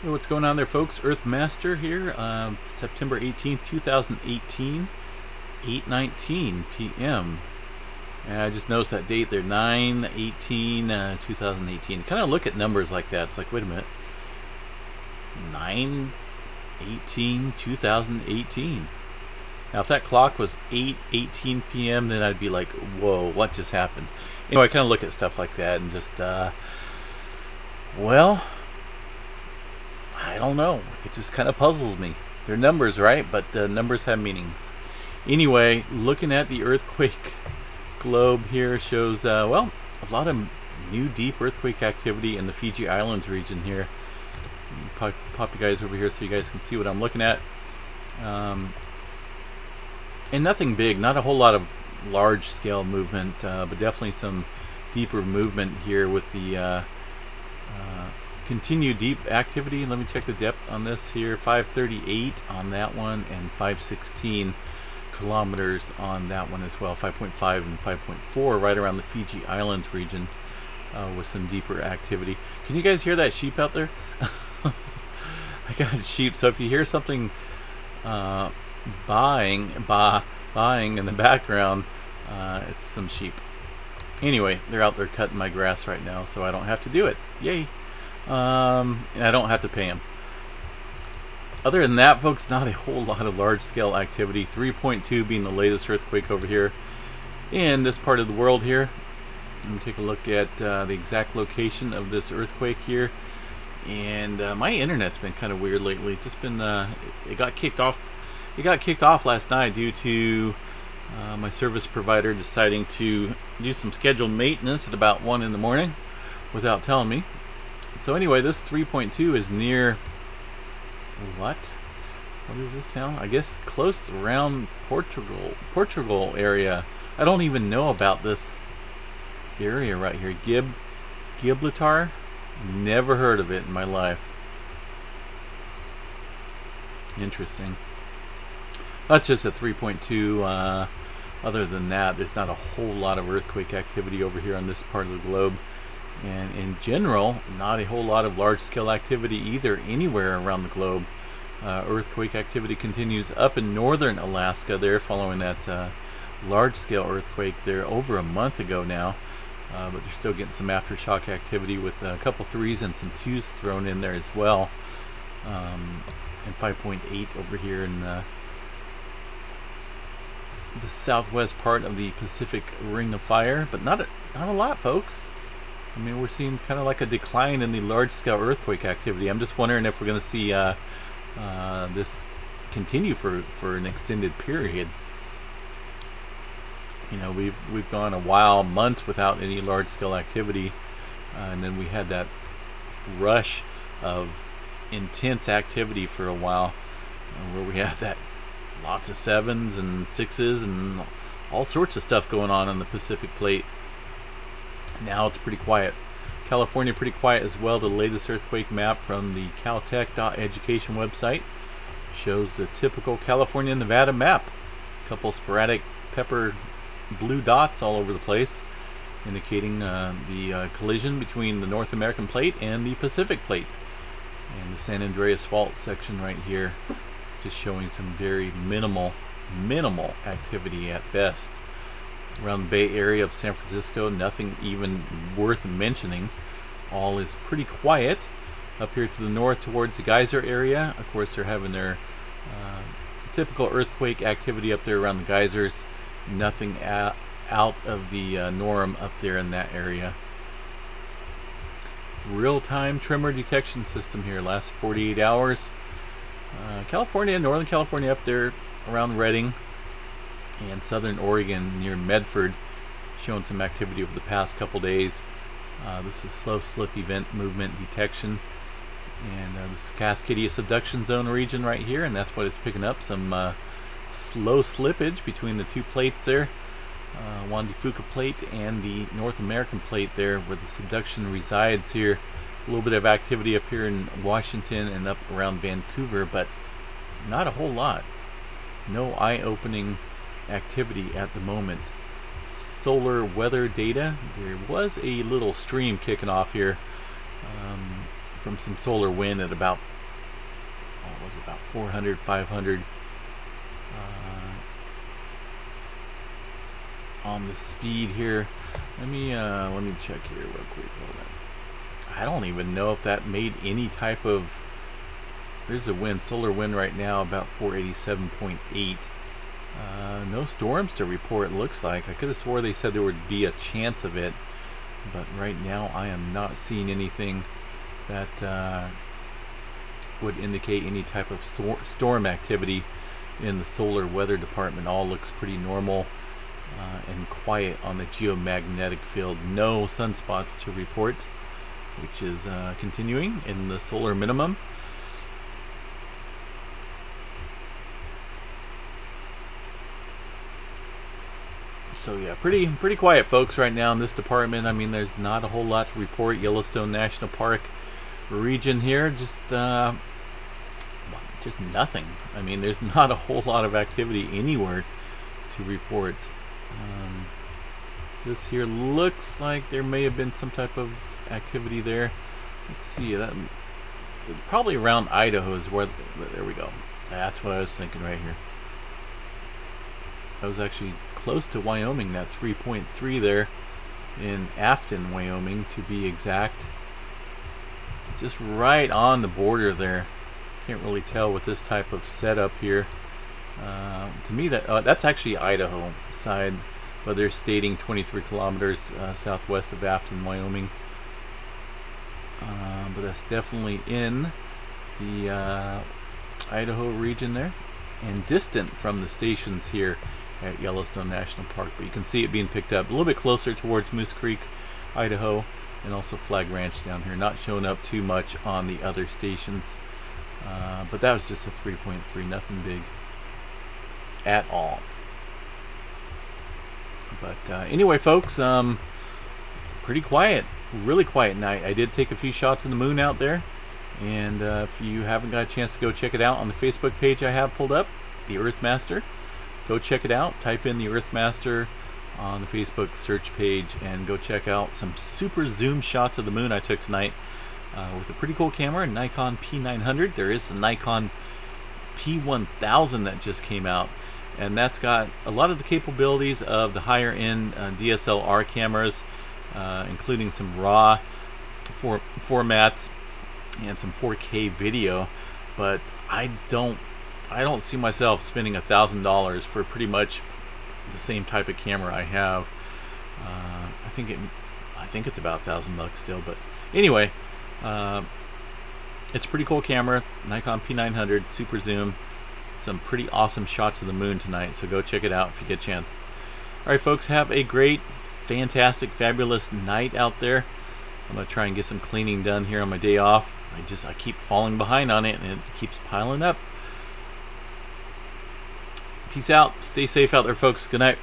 Hey, what's going on there, folks? Earthmaster here, September 18th, 2018, 8:19 p.m. And I just noticed that date there, 9/18, 2018. Kind of look at numbers like that. It's like, wait a minute, 9/18, 2018. Now, if that clock was 8:18 p.m., then I'd be like, whoa, what just happened? Anyway, I kind of look at stuff like that and just, well, I don't know. It just kind of puzzles me. They're numbers, right? But numbers have meanings. Anyway, looking at the earthquake globe here shows, well, a lot of new deep earthquake activity in the Fiji Islands region here. Pop you guys over here so you guys can see what I'm looking at. And nothing big, not a whole lot of large scale movement, but definitely some deeper movement here with the continued deep activity. Let me check the depth on this here. 538 on that one and 516 kilometers on that one as well. 5.5 and 5.4 right around the Fiji Islands region with some deeper activity. Can you guys hear that sheep out there? I got sheep, so if you hear something buying in the background, it's some sheep. Anyway, they're out there cutting my grass right now, so I don't have to do it. Yay! And I don't have to pay them. Other than that, folks, not a whole lot of large-scale activity. 3.2 being the latest earthquake over here in this part of the world here. Let me take a look at the exact location of this earthquake here. And my internet's been kind of weird lately. It's just been it got kicked off. It got kicked off last night due to my service provider deciding to do some scheduled maintenance at about 1 in the morning without telling me. So anyway, this 3.2 is near what is this town? I guess close around Portugal area. I don't even know about this area right here. Gibraltar. Never heard of it in my life. Interesting. That's just a 3.2. Other than that, there's not a whole lot of earthquake activity over here on this part of the globe. And in general, not a whole lot of large-scale activity either anywhere around the globe. Earthquake activity continues up in northern Alaska there following that large-scale earthquake there over a month ago now. But they're still getting some aftershock activity with a couple 3s and some 2s thrown in there as well. And 5.8 over here in the southwest part of the Pacific Ring of Fire. But not a lot, folks. I mean, we're seeing kind of like a decline in the large-scale earthquake activity. I'm just wondering if we're going to see this continue for an extended period. You know, we've gone a while, months without any large-scale activity, and then we had that rush of intense activity for a while, where we had that lots of 7s and 6s and all sorts of stuff going on the Pacific Plate. Now it's pretty quiet. California pretty quiet as well. The latest earthquake map from the Caltech.education website shows the typical California Nevada map. A couple sporadic pepper blue dots all over the place, indicating the collision between the North American Plate and the Pacific Plate. And the San Andreas Fault section right here, just showing some very minimal activity at best. Around the Bay Area of San Francisco, nothing even worth mentioning. All is pretty quiet. Up here to the north towards the Geyser area, of course they're having their typical earthquake activity up there around the geysers. Nothing out of the norm up there in that area. Real-time tremor detection system here, last 48 hours. California, Northern California up there around Redding, and Southern Oregon near Medford, showing some activity over the past couple days. This is slow slip event movement detection, and this is Cascadia subduction zone region right here, and that's what it's picking up, some slow slippage between the two plates there, Juan de Fuca Plate and the North American Plate there, where the subduction resides here. A little bit of activity up here in Washington and up around Vancouver, but not a whole lot. No eye-opening activity at the moment. Solar weather data. There was a little stream kicking off here from some solar wind at about, what was it, about 400, 500 on the speed here. Let me check here real quick. Hold on. I don't even know if that made any type of. There's a wind, solar wind right now, about 487.8. No storms to report, looks like. I could have swore they said there would be a chance of it, but right now I am not seeing anything that would indicate any type of storm activity in the solar weather department. All looks pretty normal and quiet on the geomagnetic field. No sunspots to report, which is continuing in the solar minimum. So yeah, pretty quiet, folks, right now in this department. I mean, there's not a whole lot to report. Yellowstone National Park region here, just nothing. I mean, there's not a whole lot of activity anywhere to report. This here looks like there may have been some type of activity there. Let's see, that probably around Idaho is where. There we go. That's what I was thinking right here. I was actually close to Wyoming, that 3.3 there in Afton, Wyoming, to be exact. Just right on the border there. Can't really tell with this type of setup here. To me, that's actually Idaho side, but they're stating 23 kilometers southwest of Afton, Wyoming. But that's definitely in the Idaho region there, and distant from the stations here at Yellowstone National Park, but you can see it being picked up a little bit closer towards Moose Creek, Idaho, and also Flag Ranch down here. Not showing up too much on the other stations, but that was just a 3.3, nothing big at all. But anyway, folks, pretty quiet, really quiet night. I did take a few shots of the moon out there, and if you haven't got a chance to go check it out on the Facebook page I have pulled up, the Earthmaster, go check it out. Type in the Earthmaster on the Facebook search page and go check out some super zoom shots of the moon I took tonight with a pretty cool camera, Nikon P900. There is a Nikon P1000 that just came out, and that's got a lot of the capabilities of the higher end DSLR cameras, including some RAW formats and some 4K video. But I don't see myself spending $1,000 for pretty much the same type of camera I have. I think it's about $1,000 still, but anyway, it's a pretty cool camera, Nikon P900 super zoom. Some pretty awesome shots of the moon tonight, so go check it out if you get a chance. All right, folks, have a great, fantastic, fabulous night out there. I'm gonna try and get some cleaning done here on my day off. I keep falling behind on it, and it keeps piling up. Peace out. Stay safe out there, folks. Good night.